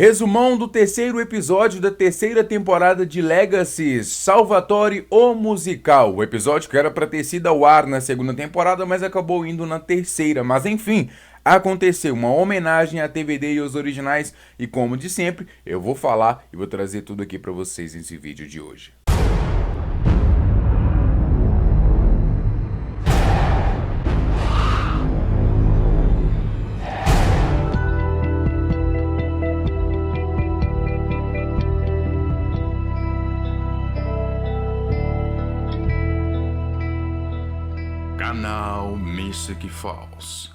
Resumão do terceiro episódio da terceira temporada de Legacy, Salvatore o Musical. O episódio que era para ter sido ao ar na segunda temporada, mas acabou indo na terceira. Mas enfim, aconteceu uma homenagem à TVD e aos originais. E como de sempre, eu vou falar e vou trazer tudo aqui para vocês nesse vídeo de hoje. Canal Mystic Falls.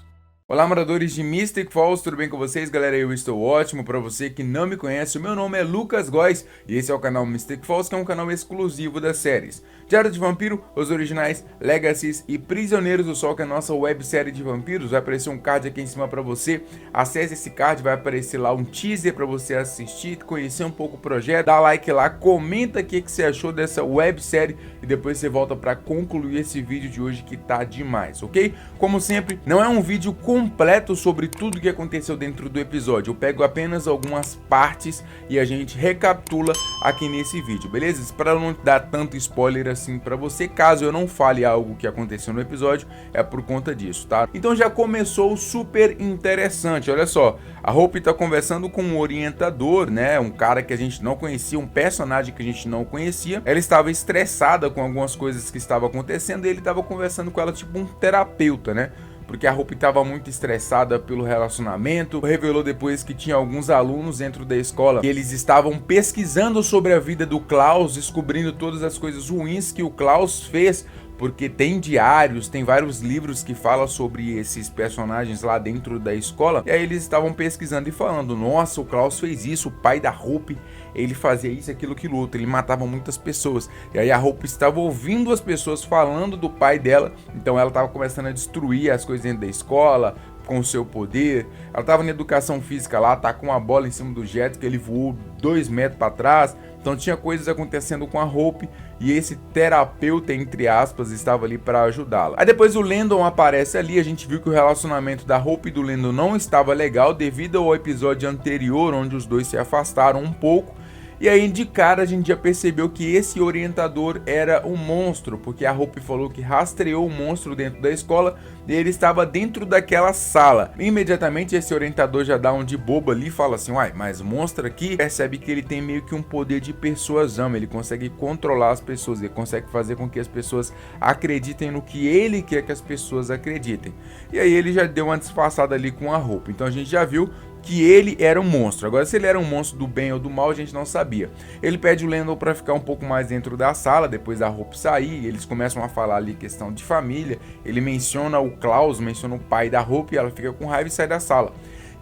Olá, moradores de Mystic Falls, tudo bem com vocês, galera? Eu estou ótimo. Para você que não me conhece, o meu nome é Lucas Góes e esse é o canal Mystic Falls, que é um canal exclusivo das séries Diário de Vampiro, os originais, Legacies e Prisioneiros do Sol, que é a nossa websérie de vampiros. Vai aparecer um card aqui em cima para você. Acesse esse card, vai aparecer lá um teaser para você assistir, conhecer um pouco o projeto, dá like lá, comenta o que você achou dessa websérie e depois você volta para concluir esse vídeo de hoje que tá demais, ok? Como sempre, não é um vídeo completo sobre tudo que aconteceu dentro do episódio. Eu pego apenas algumas partes e a gente recapitula aqui nesse vídeo, beleza? Para não dar tanto spoiler assim para você, caso eu não fale algo que aconteceu no episódio, é por conta disso, tá? Então já começou super interessante, olha só. A Hope tá conversando com um orientador, né? Um cara que a gente não conhecia, um personagem que a gente não conhecia. Ela estava estressada com algumas coisas que estavam acontecendo e ele estava conversando com ela tipo um terapeuta, né? Porque a Hope estava muito estressada pelo relacionamento. Revelou depois que tinha alguns alunos dentro da escola que eles estavam pesquisando sobre a vida do Klaus, descobrindo todas as coisas ruins que o Klaus fez, porque tem diários, tem vários livros que falam sobre esses personagens lá dentro da escola. E aí eles estavam pesquisando e falando: nossa, o Klaus fez isso, o pai da Hope, ele fazia isso, aquilo, aquilo outro, ele matava muitas pessoas. E aí a Hope estava ouvindo as pessoas falando do pai dela, então ela estava começando a destruir as coisas dentro da escola com o seu poder. Ela estava na educação física lá, tá com uma bola em cima do jet que ele voou 2 metros para trás. Então tinha coisas acontecendo com a Hope e esse terapeuta, entre aspas, estava ali para ajudá-la. Aí depois o Landon aparece ali, a gente viu que o relacionamento da Hope e do Landon não estava legal devido ao episódio anterior, onde os dois se afastaram um pouco. E aí de cara a gente já percebeu que esse orientador era um monstro, porque a Hope falou que rastreou o monstro dentro da escola e ele estava dentro daquela sala. Imediatamente esse orientador já dá um de bobo ali e fala assim: uai, mas o monstro aqui percebe que ele tem meio que um poder de persuasão, ele consegue controlar as pessoas, ele consegue fazer com que as pessoas acreditem no que ele quer que as pessoas acreditem. E aí ele já deu uma disfarçada ali com a Hope, então a gente já viu que ele era um monstro. Agora, se ele era um monstro do bem ou do mal, a gente não sabia. Ele pede o Landon para ficar um pouco mais dentro da sala, depois da Hope sair, eles começam a falar ali questão de família, ele menciona o Klaus, menciona o pai da Hope, ela fica com raiva e sai da sala.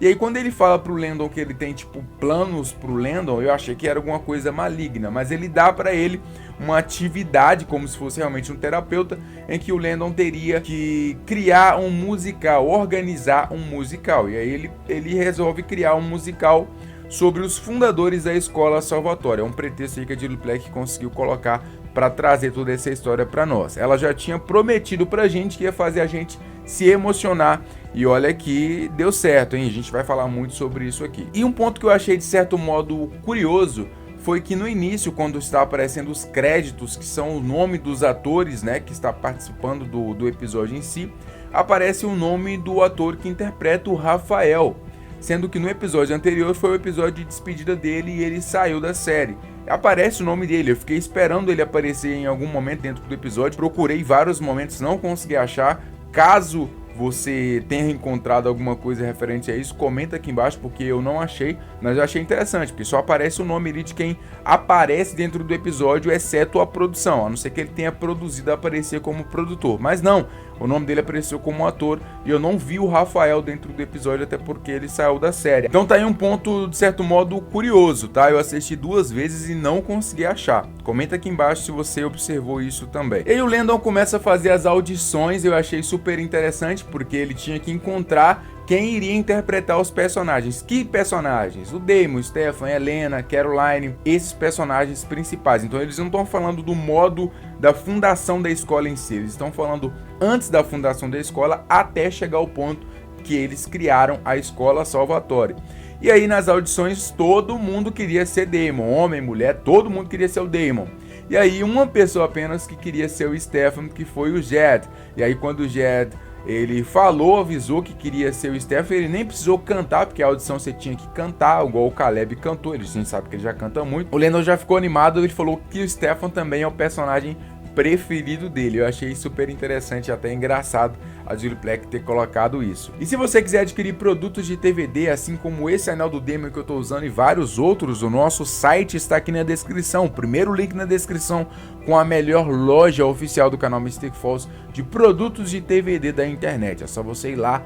E aí quando ele fala pro Landon que ele tem tipo planos pro Landon, eu achei que era alguma coisa maligna, mas ele dá pra ele uma atividade como se fosse realmente um terapeuta, em que o Landon teria que criar um musical, organizar um musical. E aí ele resolve criar um musical sobre os fundadores da escola Salvatore. É um pretexto aí que a Julie Plec conseguiu colocar para trazer toda essa história para nós. Ela já tinha prometido pra gente que ia fazer a gente se emocionar e olha que deu certo, hein? A gente vai falar muito sobre isso aqui. E um ponto que eu achei de certo modo curioso foi que no início, quando está aparecendo os créditos, que são o nome dos atores, né, que está participando do episódio em si, aparece o nome do ator que interpreta o Rafael, sendo que no episódio anterior foi o episódio de despedida dele e ele saiu da série. Aparece o nome dele, eu fiquei esperando ele aparecer em algum momento dentro do episódio, procurei vários momentos, não consegui achar. Caso você tenha encontrado alguma coisa referente a isso, comenta aqui embaixo, porque eu não achei, mas eu achei interessante, porque só aparece o nome ali de quem aparece dentro do episódio, exceto a produção, a não ser que ele tenha produzido a aparecer como produtor, mas não, o nome dele apareceu como ator e eu não vi o Rafael dentro do episódio, até porque ele saiu da série. Então tá aí um ponto, de certo modo, curioso, tá? Eu assisti 2 vezes e não consegui achar. Comenta aqui embaixo se você observou isso também. E aí o Landon começa a fazer as audições, eu achei super interessante, porque ele tinha que encontrar quem iria interpretar os personagens. Que personagens? O Damon, Stefan, Helena, Caroline, esses personagens principais. Então eles não estão falando do modo da fundação da escola em si, eles estão falando antes da fundação da escola até chegar ao ponto que eles criaram a Escola Salvatore. E aí nas audições todo mundo queria ser Damon, homem, mulher, todo mundo queria ser o Damon. E aí uma pessoa apenas que queria ser o Stefan, que foi o Jed. E aí quando o Jed ele falou, avisou que queria ser o Stefan, ele nem precisou cantar, porque a audição você tinha que cantar, igual o Caleb cantou, a gente sabe que ele já canta muito. O Landon já ficou animado, ele falou que o Stefan também é o personagem preferido dele. Eu achei super interessante, até engraçado a Julie Plec ter colocado isso. E se você quiser adquirir produtos de TVD, assim como esse anel do Damon que eu estou usando e vários outros, o nosso site está aqui na descrição, o primeiro link na descrição, com a melhor loja oficial do canal Mystic Falls de produtos de TVD da internet. É só você ir lá,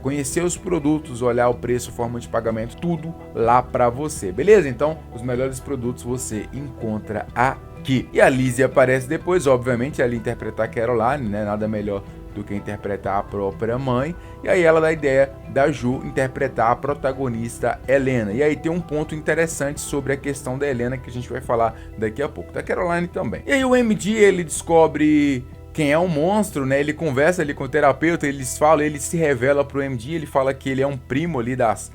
conhecer os produtos, olhar o preço, forma de pagamento, tudo lá para você, beleza? Então, os melhores produtos você encontra aqui. E a Lizzie aparece depois, obviamente, ela interpretar a Caroline, né? Nada melhor do que interpretar a própria mãe. E aí ela dá a ideia da Ju interpretar a protagonista Helena. E aí tem um ponto interessante sobre a questão da Helena que a gente vai falar daqui a pouco, da Caroline também. E aí o MD, ele descobre quem é o monstro, né? Ele conversa ali com o terapeuta, ele se revela pro MD, ele fala que ele é um primo ali das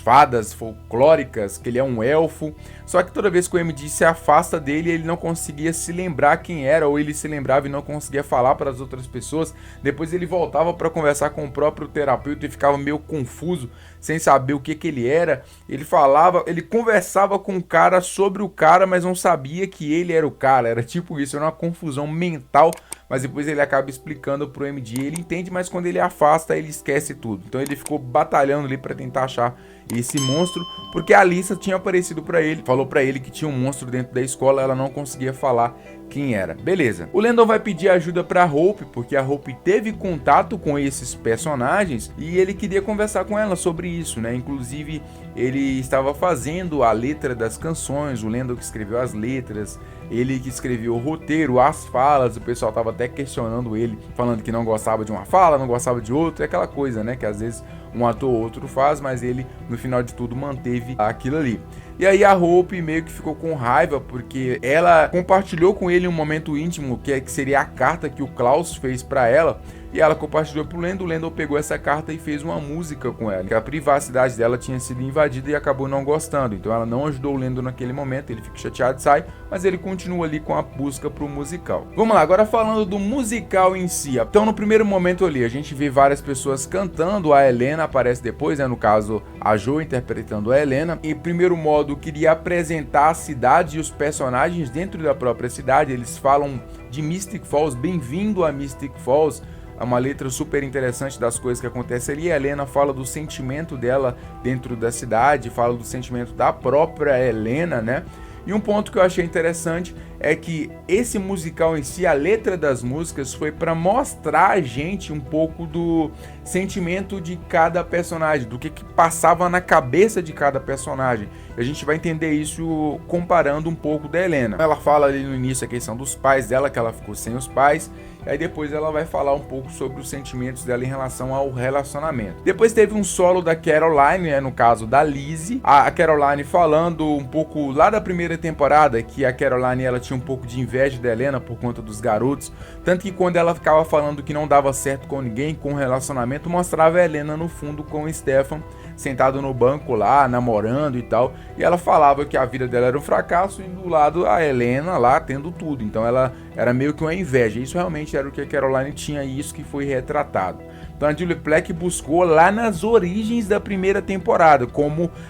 fadas folclóricas, que ele é um elfo. Só que toda vez que o MD se afasta dele, ele não conseguia se lembrar quem era, ou ele se lembrava e não conseguia falar para as outras pessoas. Depois ele voltava para conversar com o próprio terapeuta e ficava meio confuso, sem saber o que ele era. Ele conversava com o cara sobre o cara, mas não sabia que ele era o cara. Era tipo isso, era uma confusão mental. Mas depois ele acaba explicando pro MD, ele entende, mas quando ele afasta, ele esquece tudo. Então ele ficou batalhando ali para tentar achar esse monstro, porque a Alyssa tinha aparecido para ele, falou para ele que tinha um monstro dentro da escola, ela não conseguia falar quem era. Beleza. O Landon vai pedir ajuda para Hope, porque a Hope teve contato com esses personagens e ele queria conversar com ela sobre isso, né? Inclusive, ele estava fazendo a letra das canções, o Landon que escreveu as letras, ele que escreveu o roteiro, as falas, o pessoal tava até questionando ele, falando que não gostava de uma fala, não gostava de outra, é aquela coisa, né, que às vezes um ator ou outro faz, mas ele, no final de tudo, manteve aquilo ali. E aí a Hope meio que ficou com raiva, porque ela compartilhou com ele um momento íntimo, que seria a carta que o Klaus fez para ela, e ela compartilhou pro Landon, o Landon pegou essa carta e fez uma música com ela, que a privacidade dela tinha sido invadida e acabou não gostando, então ela não ajudou o Landon naquele momento, ele fica chateado e sai, mas ele continua ali com a busca pro musical. Vamos lá, agora falando do musical em si. Então no primeiro momento ali, a gente vê várias pessoas cantando, a Helena aparece depois, né, no caso a Jo interpretando a Helena. Em primeiro modo, queria apresentar a cidade e os personagens dentro da própria cidade, eles falam de Mystic Falls, bem-vindo a Mystic Falls. É uma letra super interessante das coisas que acontecem ali. A Helena fala do sentimento dela dentro da cidade, fala do sentimento da própria Helena, né? E um ponto que eu achei interessante é que esse musical em si, a letra das músicas, foi para mostrar a gente um pouco do sentimento de cada personagem, do que passava na cabeça de cada personagem. E a gente vai entender isso comparando um pouco da Helena. Ela fala ali no início a questão dos pais dela, que ela ficou sem os pais. E aí depois ela vai falar um pouco sobre os sentimentos dela em relação ao relacionamento. Depois teve um solo da Caroline, né, no caso da Lizzie. A Caroline falando um pouco lá da primeira temporada, que a Caroline ela tinha um pouco de inveja da Helena por conta dos garotos. Tanto que quando ela ficava falando que não dava certo com ninguém, com o relacionamento, mostrava a Helena no fundo com o Stefan, sentado no banco lá, namorando e tal. E ela falava que a vida dela era um fracasso e do lado a Helena lá tendo tudo. Então ela era meio que uma inveja. Isso realmente era o que a Caroline tinha e isso que foi retratado. Então a Julie Plec buscou lá nas origens da primeira temporada,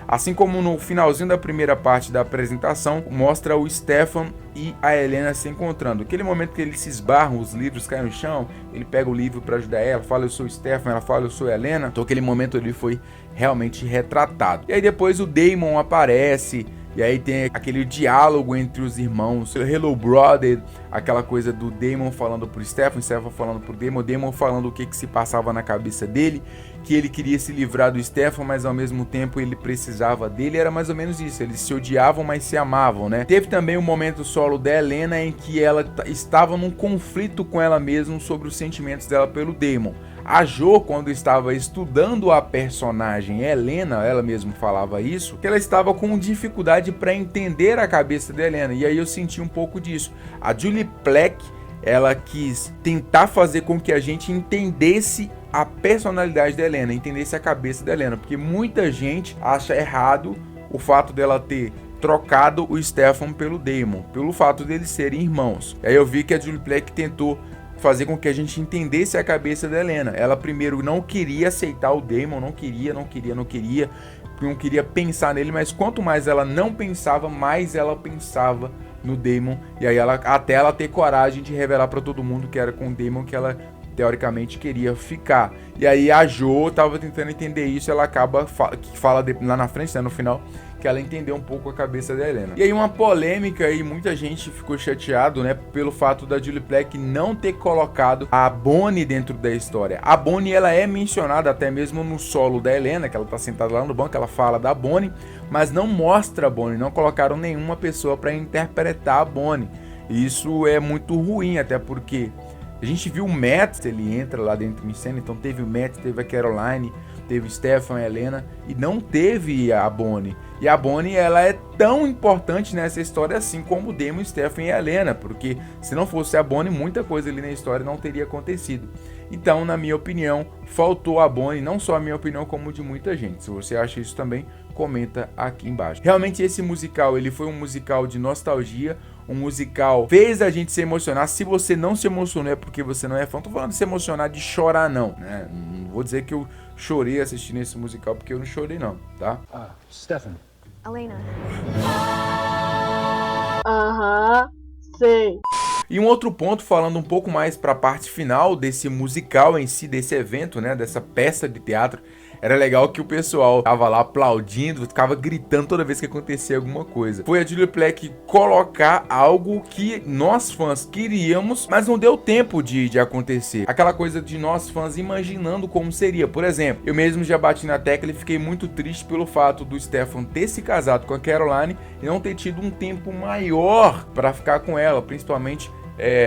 assim como no finalzinho da primeira parte da apresentação, mostra o Stefan e a Helena se encontrando. Aquele momento que eles se esbarram, os livros caem no chão, ele pega o livro para ajudar ela, fala eu sou o Stefan, ela fala eu sou a Helena. Então aquele momento ali foi realmente retratado. E aí depois o Damon aparece, e aí tem aquele diálogo entre os irmãos, Hello Brother, aquela coisa do Damon falando pro Stefan, Stefan falando pro Damon, Damon falando o que se passava na cabeça dele, que ele queria se livrar do Stefan, mas ao mesmo tempo ele precisava dele, era mais ou menos isso, eles se odiavam, mas se amavam, né? Teve também um momento solo da Helena em que ela estava num conflito com ela mesma sobre os sentimentos dela pelo Damon. A Jo, quando estava estudando a personagem Helena, ela mesma falava isso, que ela estava com dificuldade para entender a cabeça da Helena, e aí eu senti um pouco disso. A Julie Plec, ela quis tentar fazer com que a gente entendesse a personalidade da Helena, entendesse a cabeça da Helena, porque muita gente acha errado o fato dela ter trocado o Stefan pelo Damon, pelo fato deles serem irmãos. Aí eu vi que a Julie Plec tentou fazer com que a gente entendesse a cabeça da Helena. Ela primeiro não queria aceitar o Damon, não queria pensar nele, mas quanto mais ela não pensava, mais ela pensava no Damon, e aí até ela ter coragem de revelar pra todo mundo que era com o Damon que ela teoricamente queria ficar. E aí a Jo tava tentando entender isso, ela acaba fala lá na frente, né, no final, que ela entendeu um pouco a cabeça da Helena. E aí uma polêmica aí, muita gente ficou chateado, né, pelo fato da Julie Plec não ter colocado a Bonnie dentro da história. A Bonnie, ela é mencionada até mesmo no solo da Helena, que ela tá sentada lá no banco, ela fala da Bonnie, mas não mostra a Bonnie, não colocaram nenhuma pessoa para interpretar a Bonnie. E isso é muito ruim, até porque a gente viu o Matt, ele entra lá dentro em cena, então teve o Matt, teve a Caroline, teve o Stefan, a Helena, e não teve a Bonnie. E a Bonnie, ela é tão importante nessa história assim como o Damon, o Stefan e a Helena, porque se não fosse a Bonnie, muita coisa ali na história não teria acontecido. Então, na minha opinião, faltou a Bonnie, não só a minha opinião, como de muita gente. Se você acha isso também, comenta aqui embaixo. Realmente esse musical, ele foi um musical de nostalgia, um musical fez a gente se emocionar. Se você não se emocionou é porque você não é fã. Não tô falando de se emocionar, de chorar não, né? Não vou dizer que eu chorei assistindo esse musical, porque eu não chorei não, tá? Stefan. Elena. Sei. E um outro ponto, falando um pouco mais para a parte final desse musical em si, desse evento, né, dessa peça de teatro, era legal que o pessoal tava lá aplaudindo, ficava gritando toda vez que acontecia alguma coisa. Foi a Julie Plec colocar algo que nós fãs queríamos, mas não deu tempo de acontecer. Aquela coisa de nós fãs imaginando como seria. Por exemplo, eu mesmo já bati na tecla e fiquei muito triste pelo fato do Stefan ter se casado com a Caroline e não ter tido um tempo maior para ficar com ela, principalmente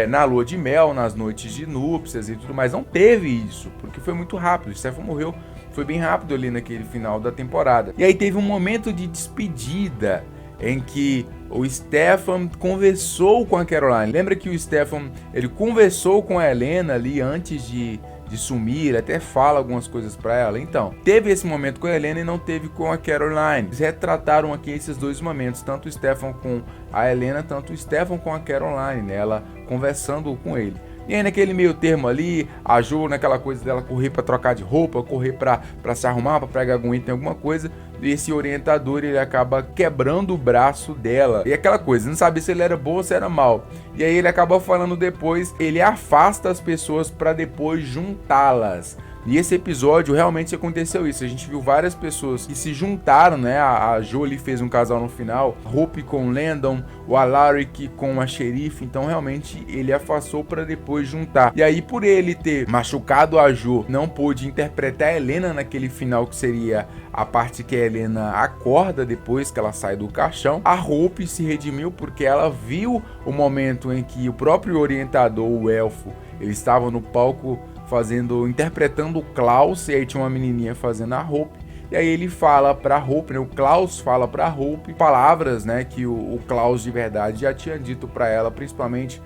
na lua de mel, nas noites de núpcias e tudo mais. Não teve isso, porque foi muito rápido. O Stefan morreu, foi bem rápido ali naquele final da temporada. E aí teve um momento de despedida em que o Stefan conversou com a Caroline. Lembra que o Stefan, ele conversou com a Helena ali antes de sumir, até fala algumas coisas pra ela. Então, teve esse momento com a Helena e não teve com a Caroline. Eles retrataram aqui esses dois momentos, tanto o Stefan com a Helena, tanto o Stefan com a Caroline, né? Ela conversando com ele. E aí naquele meio termo ali, a Jo naquela coisa dela correr pra trocar de roupa, correr pra se arrumar, pra pegar algum item, alguma coisa, e esse orientador, ele acaba quebrando o braço dela. E aquela coisa, não sabia se ele era bom ou se era mal. E aí ele acaba falando depois, ele afasta as pessoas pra depois juntá-las. E esse episódio realmente aconteceu isso. A gente viu várias pessoas que se juntaram, né? A Jolie fez um casal no final, a Hope com o Landon, o Alaric com a Xerife. Então realmente ele afastou para depois juntar. E aí, por ele ter machucado a Jo, não pôde interpretar a Helena naquele final, que seria a parte que a Helena acorda depois que ela sai do caixão. A Hope se redimiu porque ela viu o momento em que o próprio orientador, o elfo, ele estava no palco interpretando o Klaus, e aí tinha uma menininha fazendo a Hope, e aí ele fala pra Hope, né, o Klaus fala pra Hope palavras, né, que o Klaus de verdade já tinha dito pra ela, principalmente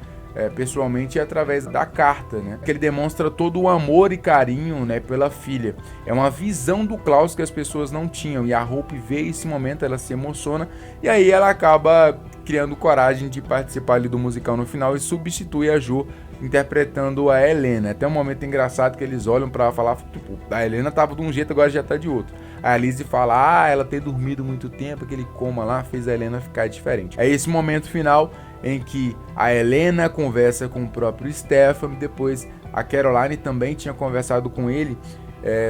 pessoalmente, através da carta, né, que ele demonstra todo o amor e carinho, né, pela filha. É uma visão do Klaus que as pessoas não tinham, e a Hope vê esse momento, ela se emociona, e aí ela acaba criando coragem de participar ali do musical no final e substitui a Jo interpretando a Helena. Até um momento engraçado que eles olham pra falar, tipo, a Helena tava de um jeito, agora já tá de outro. A Lizzie fala, ela ter dormido muito tempo, aquele coma lá fez a Helena ficar diferente. É esse momento final em que a Helena conversa com o próprio Stefan, depois a Caroline também tinha conversado com ele,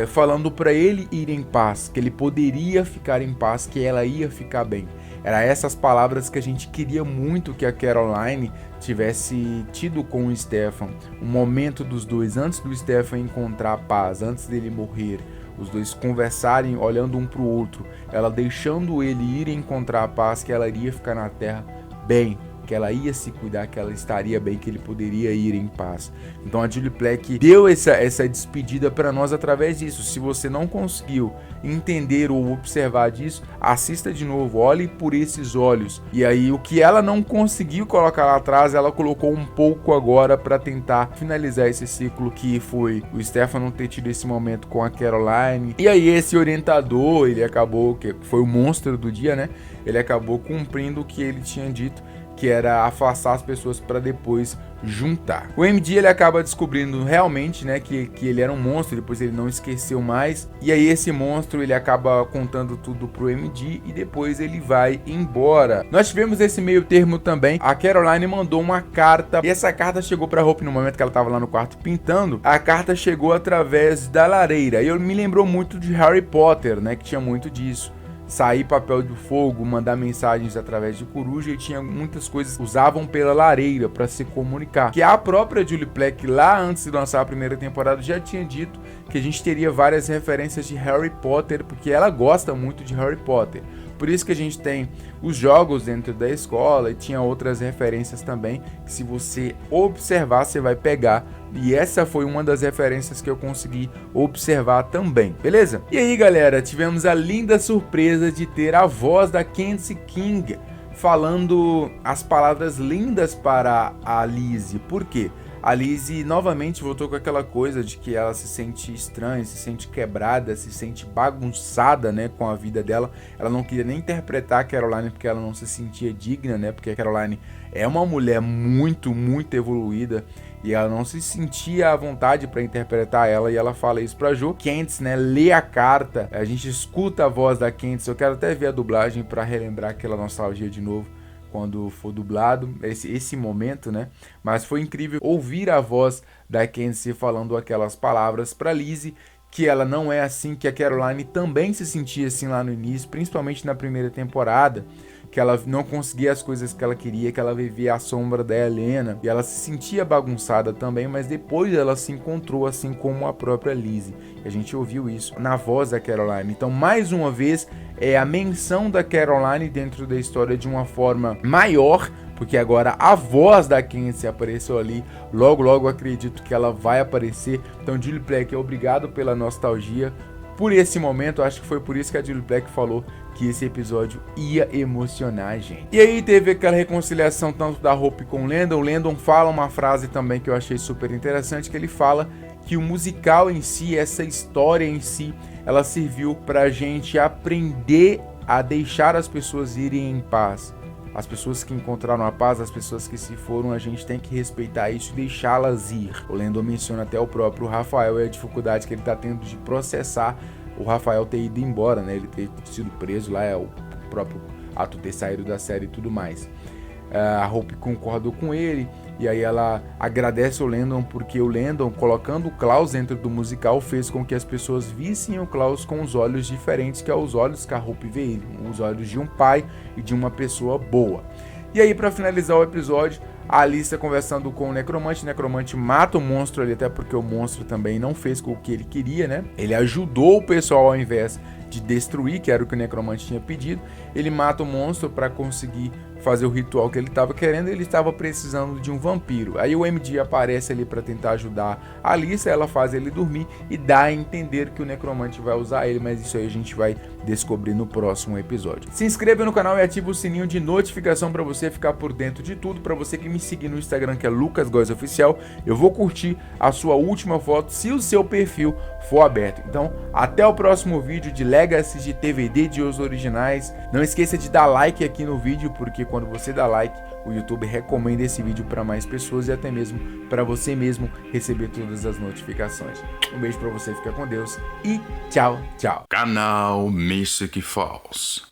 falando para ele ir em paz, que ele poderia ficar em paz, que ela ia ficar bem. Era essas palavras que a gente queria muito que a Caroline tivesse tido com o Stefan. Um momento dos dois, antes do Stefan encontrar a paz, antes dele morrer. Os dois conversarem, olhando um para o outro. Ela deixando ele ir encontrar a paz, que ela iria ficar na Terra bem. que ela ia se cuidar, que ela estaria bem, que ele poderia ir em paz. Então a Julie Plec deu essa despedida para nós através disso. Se você não conseguiu entender ou observar disso, assista de novo, olhe por esses olhos. E aí o que ela não conseguiu colocar lá atrás, ela colocou um pouco agora para tentar finalizar esse ciclo, que foi o Stefano ter tido esse momento com a Caroline. E aí esse orientador, ele acabou, que foi o monstro do dia, né? Ele acabou cumprindo o que ele tinha dito, que era afastar as pessoas para depois juntar. O MD ele acaba descobrindo realmente, né, que ele era um monstro, depois ele não esqueceu mais, e aí esse monstro ele acaba contando tudo pro MD e depois ele vai embora. Nós tivemos esse meio termo também, a Caroline mandou uma carta, e essa carta chegou pra Hope no momento que ela tava lá no quarto pintando. A carta chegou através da lareira, e me lembrou muito de Harry Potter, né, que tinha muito disso. Sair papel de fogo, mandar mensagens através de coruja, e tinha muitas coisas que usavam pela lareira para se comunicar. Que a própria Julie Plec, lá antes de lançar a primeira temporada, já tinha dito que a gente teria várias referências de Harry Potter, porque ela gosta muito de Harry Potter. Por isso que a gente tem os jogos dentro da escola, e tinha outras referências também, que se você observar, você vai pegar. E essa foi uma das referências que eu consegui observar também, beleza? E aí, galera, tivemos a linda surpresa de ter a voz da Kenzie King falando as palavras lindas para a Lizzie. Por quê? A Lizzie novamente voltou com aquela coisa de que ela se sente estranha, se sente quebrada, se sente bagunçada, né, com a vida dela. Ela não queria nem interpretar a Caroline porque ela não se sentia digna, né, porque a Caroline é uma mulher muito, muito evoluída e ela não se sentia à vontade para interpretar ela, e ela fala isso pra Jo. Candice, né, lê a carta, a gente escuta a voz da Candice. Eu quero até ver a dublagem para relembrar aquela nostalgia de novo quando for dublado, esse momento, né? Mas foi incrível ouvir a voz da Candice falando aquelas palavras para Lizzie, que ela não é assim, que a Caroline também se sentia assim lá no início, principalmente na primeira temporada, que ela não conseguia as coisas que ela queria, que ela vivia à sombra da Helena, e ela se sentia bagunçada também, mas depois ela se encontrou, assim como a própria Lizzie. A gente ouviu isso na voz da Caroline. Então, mais uma vez, é a menção da Caroline dentro da história de uma forma maior, porque agora a voz da Kenzie apareceu ali. Logo, logo acredito que ela vai aparecer. Então, Julie Plec, obrigado pela nostalgia, por esse momento. Acho que foi por isso que a Julie Plec falou que esse episódio ia emocionar a gente. E aí teve aquela reconciliação tanto da Hope com o Landon. O Landon fala uma frase também que eu achei super interessante, que ele fala que o musical em si, essa história em si, ela serviu pra gente aprender a deixar as pessoas irem em paz. As pessoas que encontraram a paz, as pessoas que se foram, a gente tem que respeitar isso e deixá-las ir. O Landon menciona até o próprio Rafael e a dificuldade que ele tá tendo de processar o Rafael ter ido embora, né? Ele ter sido preso lá, é o próprio ato de ter saído da série e tudo mais. A Hope concordou com ele, e aí ela agradece o Landon, porque o Landon, colocando o Klaus dentro do musical, fez com que as pessoas vissem o Klaus com os olhos diferentes que aos olhos que a Hope vê ele, os olhos de um pai e de uma pessoa boa. E aí, para finalizar o episódio, a Alyssa conversando com o Necromante mata o monstro ali, até porque o monstro também não fez com o que ele queria, né? Ele ajudou o pessoal ao invés de destruir, que era o que o Necromante tinha pedido. Ele mata o monstro para conseguir fazer o ritual que ele estava querendo. Ele estava precisando de um vampiro. Aí o MD aparece ali para tentar ajudar a Alyssa, ela faz ele dormir e dá a entender que o Necromante vai usar ele, mas isso aí a gente vai descobrir no próximo episódio. Se inscreva no canal e ative o sininho de notificação para você ficar por dentro de tudo. Para você que me seguir no Instagram, que é Lucas Góes Oficial, eu vou curtir a sua última foto se o seu perfil for aberto. Então, até o próximo vídeo de Legacy de TVD de Os Originais. Não esqueça de dar like aqui no vídeo, porque quando você dá like, o YouTube recomenda esse vídeo para mais pessoas e até mesmo para você mesmo receber todas as notificações. Um beijo para você, fica com Deus e tchau, tchau. Canal Mystic Falls.